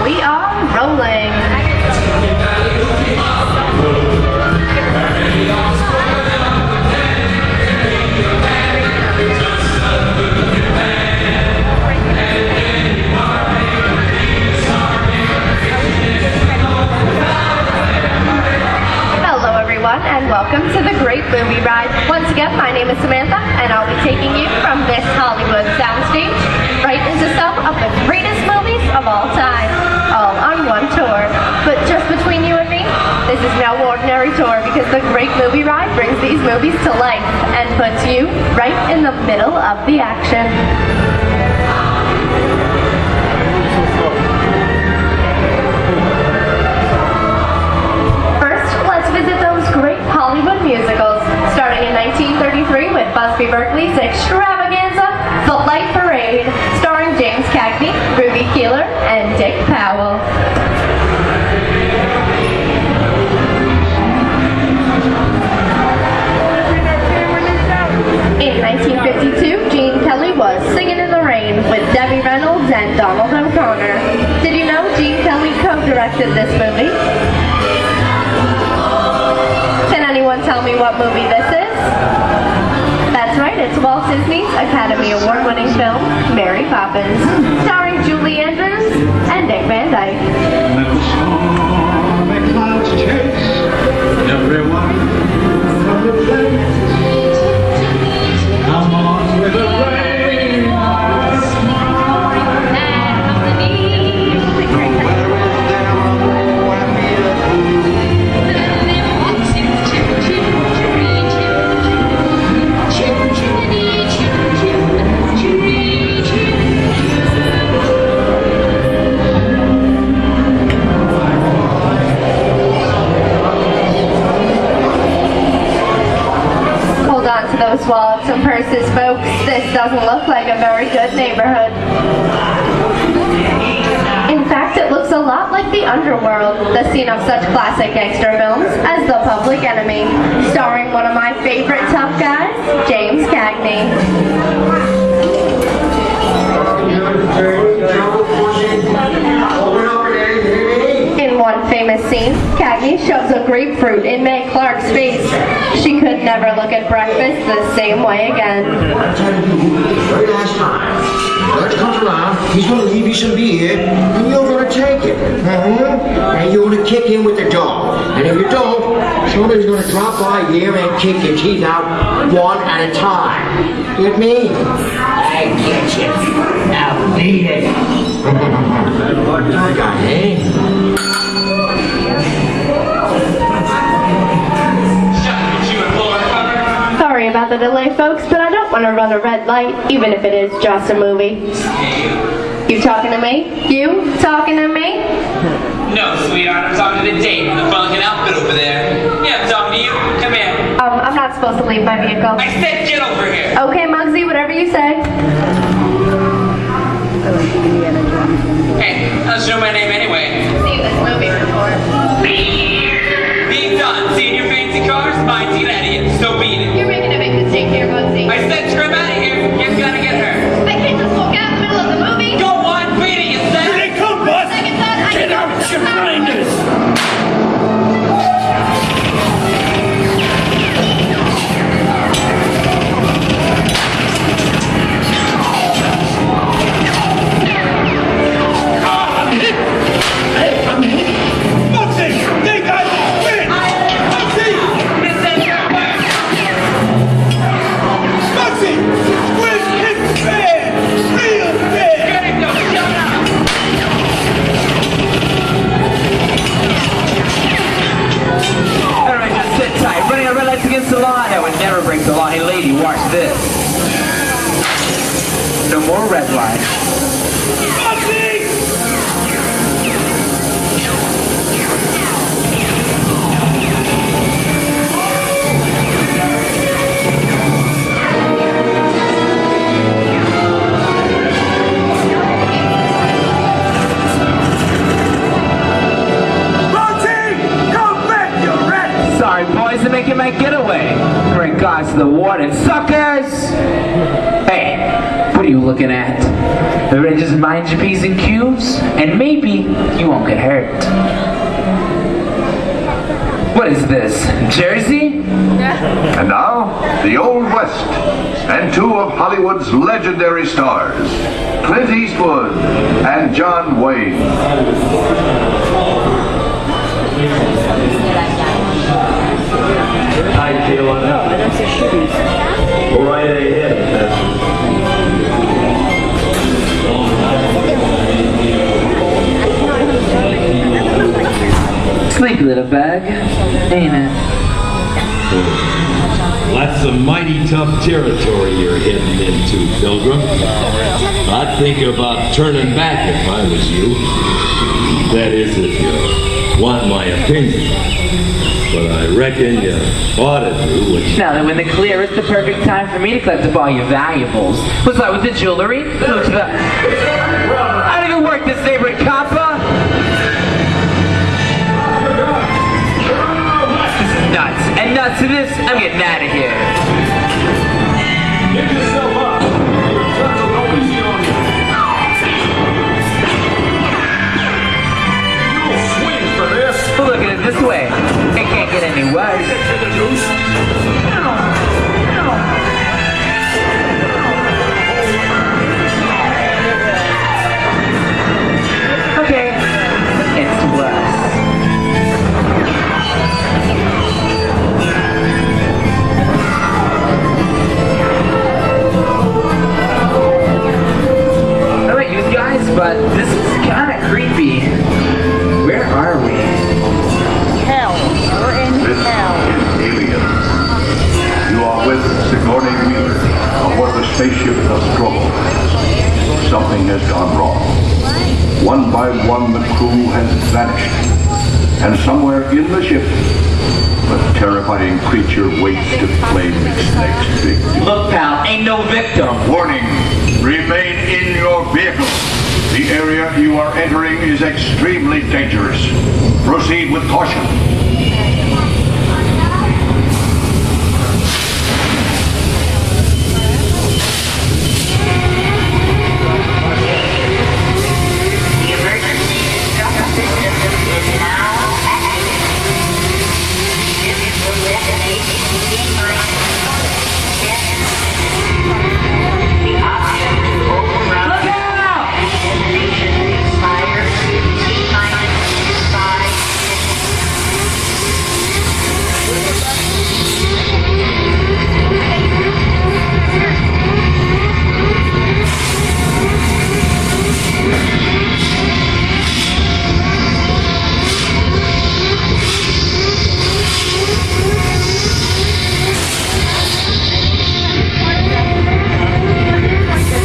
we are rolling. Hello everyone and welcome to the Great Movie Ride. Once again, my name is Samantha and I'll be taking you from this Hollywood soundstage right into some of the greatest movies of all time, all on one tour. But just between you and me, this is no ordinary tour because the Great Movie Ride brings these movies to life and puts you right in the middle of the action. Visit those great Hollywood musicals, starting in 1933 with Busby Berkeley's Extravaganza, The Light Parade, starring James Cagney, Ruby Keeler, and Dick Powell. In 1952, Gene Kelly was Singing in the Rain with Debbie Reynolds and Donald O'Connor. Did you know Gene Kelly co-directed this movie? Can anyone tell me what movie this is? That's right, it's Walt Disney's Academy Award-winning film, Mary Poppins, starring Julie Andrews and Dick Van Dyke. Let the stormy clouds chase everyone from the place. Come on with the rain. Those wallets and purses, folks. This doesn't look like a very good neighborhood. In fact, it looks a lot like the underworld, the scene of such classic gangster films as The Public Enemy, starring one of my favorite tough guys, James Cagney. In one famous scene, Cagney shoves a grapefruit in Meg Clark's face. She could never look at breakfast the same way again. I'm telling you, very last time. George comes around, he's going to leave you some beer, and you're going to take it. And you're going to kick in with the dog. And if you don't, somebody's going to drop by here and kick your teeth out one at a time. Get me? I get you. Now beat it. I got it. Sorry about the delay, folks, but I don't want to run a red light, even if it is just a movie. You talking to me? You talking to me? No, sweetheart, I'm talking to the date in the funkin' outfit over there. Yeah, I'm talking to you. Come here. I'm not supposed to leave my vehicle. I said get over here. Okay, Muggsy, whatever you say. Hey, how's know my name anyway? Seen this movie before. Being done. Seeing your fancy cars? Mine's an idiot. So beat it. You're making a big mistake here, Muggsy. I said trim out of here. You've got to get her. I can't just walk out in the middle of the movie. Go on, beat it, you said. Here they come, bus! Second thought, Get out, you blinders! Against the law, that would never break the law. Hey lady, watch this. No more red light. To making my getaway. Bring guys to the warden. Suckers! Hey, what are you looking at? Everybody just mind your P's and Q's, and maybe you won't get hurt. What is this, Jersey? And now, the Old West, and two of Hollywood's legendary stars, Clint Eastwood and John Wayne. I feel on that. Go right ahead. Sleepy little bag, ain't it? That's some mighty tough territory you're heading into, Pilgrim. I'd think about turning back if I was you. That is, if you want my opinion. But I reckon you ought to do what you... Now that when the clear, it's the perfect time for me to collect up all your valuables. What's that with the jewelry? Look to the... I don't even work this neighborhood, Kappa! This is nuts. And nuts to this, I'm getting out of here. Get yourself up. Your truck will go easy on you. You'll swing for this. But look at it this way. It can't get any worse. Get to the juice. Okay, it's worse. I don't know about you guys, but this is kind of creepy. Where are we? Hell. We're in This hell. is Alien. You are with Sigourney Weaver aboard the spaceship Nostromo. Something has gone wrong. One by one, the crew has vanished. And somewhere in the ship, a terrifying creature waits to claim its next victim. Look, pal, ain't no victim. Warning, remain in your vehicle. The area you are entering is extremely dangerous. Proceed with caution. The emergency instruction system is now active. Ship will detonate in T-minus 10. The option to override Look out! detonation expires T-minus 5 seconds.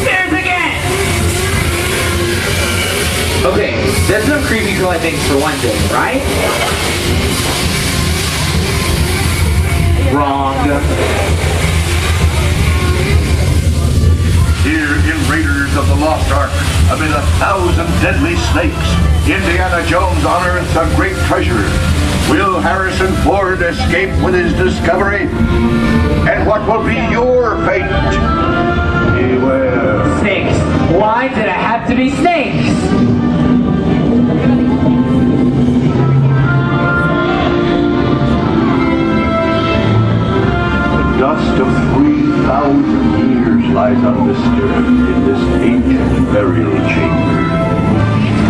There's again! Okay, that's some creepy girl things for one day, right? Wrong. Here in Raiders of the Lost Ark, amid 1,000 deadly snakes, Indiana Jones unearths a great treasure. Will Harrison Ford escape with his discovery? And what will be your fate? Beware. Snakes. Why did I have to be snakes? The dust of 3,000 years lies undisturbed in this ancient burial chamber.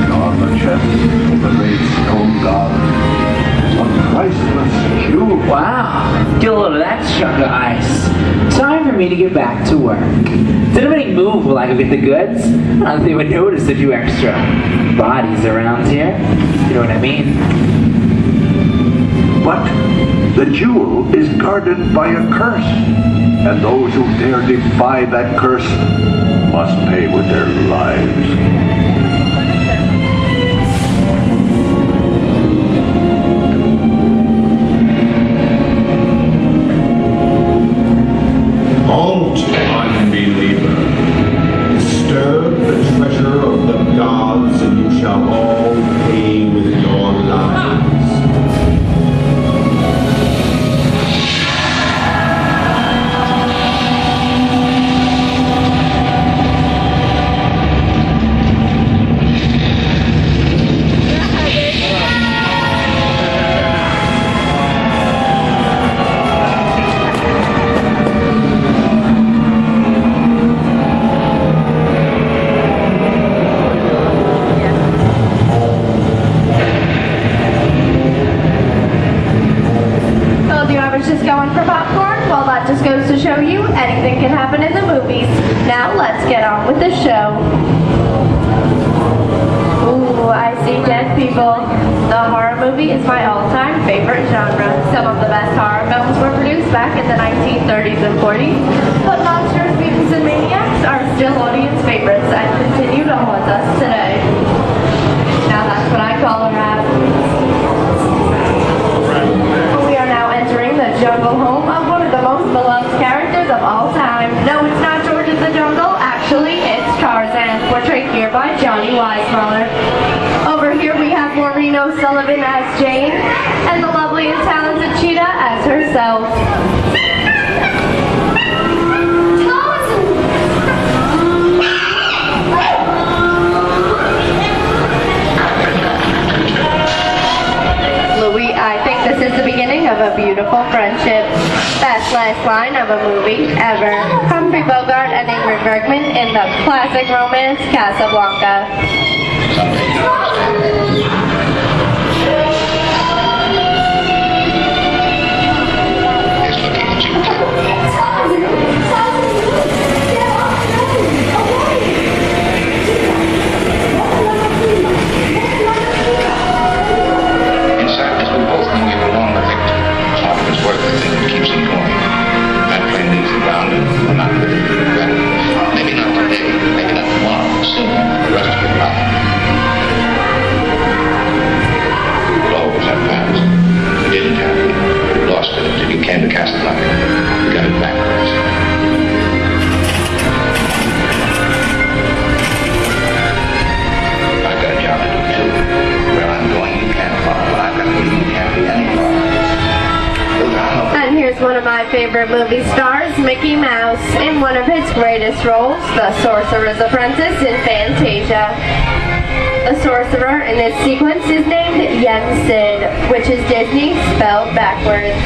And on the chest of the great stone god, a priceless jewel. Wow. Get a load of that chunk of ice. Time for me to get back to work. Did anybody move while I go get the goods? I don't think they would notice a few extra bodies around here. You know what I mean? But the jewel is guarded by a curse, and those who dare defy that curse must pay with their lives. Halt, unbeliever. Disturb the treasure of the gods, and you shall all pay with your lives. you anything can happen in the movies. Now let's get on with the show. Ooh, I see dead people. The horror movie is my all-time favorite genre. Some of the best horror films were produced back in the 1930s and 40s, but monsters, mutants, and maniacs are still audience favorites and continue to haunt us today. Now that's what I call a wrap. We are now entering the jungle home of one of the most beloved characters of all time. No, it's not George of the Jungle. Actually, it's Tarzan, portrayed here by Johnny Weissmuller. Over here we have Maureen O'Sullivan as Jane, and the lovely and talented Cheetah as herself. Louis, I think this is the beginning of a beautiful friendship. Best last line of a movie ever. Humphrey Bogart and Ingrid Bergman in the classic romance Casablanca. Inside, as we both know, you belong to Victor. Often it's worth the thing that keeps him going. That train leaves the ground and we're not ready to regret it. Maybe not today, maybe not tomorrow, but soon, the rest of your life. You'll always have past. You didn't have it. You lost it until you came to Casablanca. You got it backwards. I've got a job to do too. Where I'm going, you can't follow. I've got to leave you can't be any far. And here's one of my favorite movie stars, Mickey Mouse, in one of his greatest roles, the Sorcerer's Apprentice in Fantasia. The sorcerer in this sequence is named Yensid, which is Disney spelled backwards.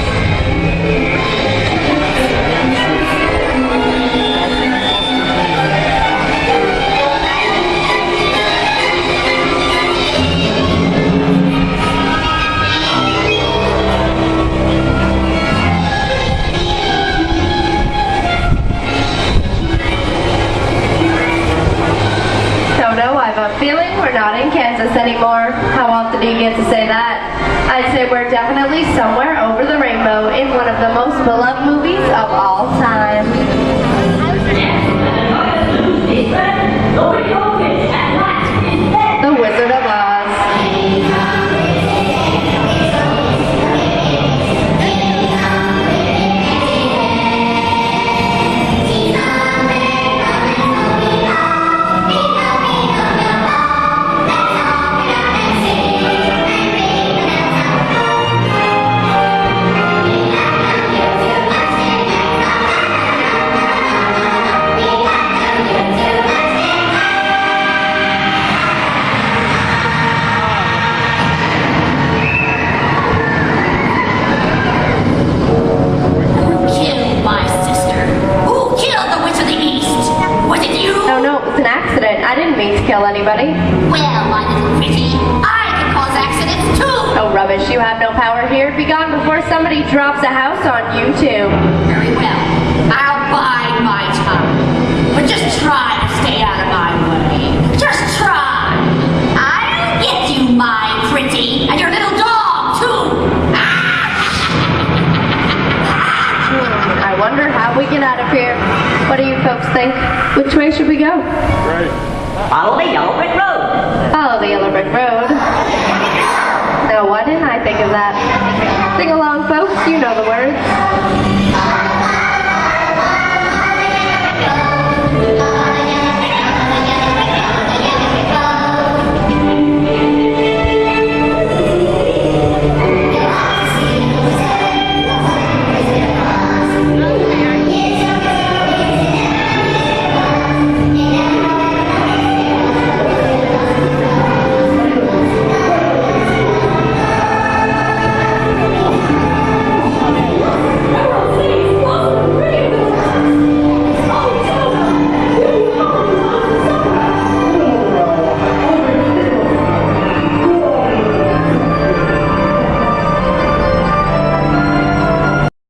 Feeling we're not in Kansas anymore. How often do you get to say that? I'd say we're definitely somewhere over the rainbow in one of the most beloved movies of all time. The Wizard of Oz. I didn't mean to kill anybody. Well, my little pretty, I can cause accidents too. Oh, rubbish. You have no power here. Be gone before somebody drops a house on you, too. Very well. I'll bide my time. But just try to stay out of my way. Just try. I'll get you, my pretty. And your little dog, too. I wonder how we get out of here. What do you folks think? Which way should we go? Right. Follow the yellow brick road. Follow the yellow brick road. No, why didn't I think of that? Sing along, folks. You know the words.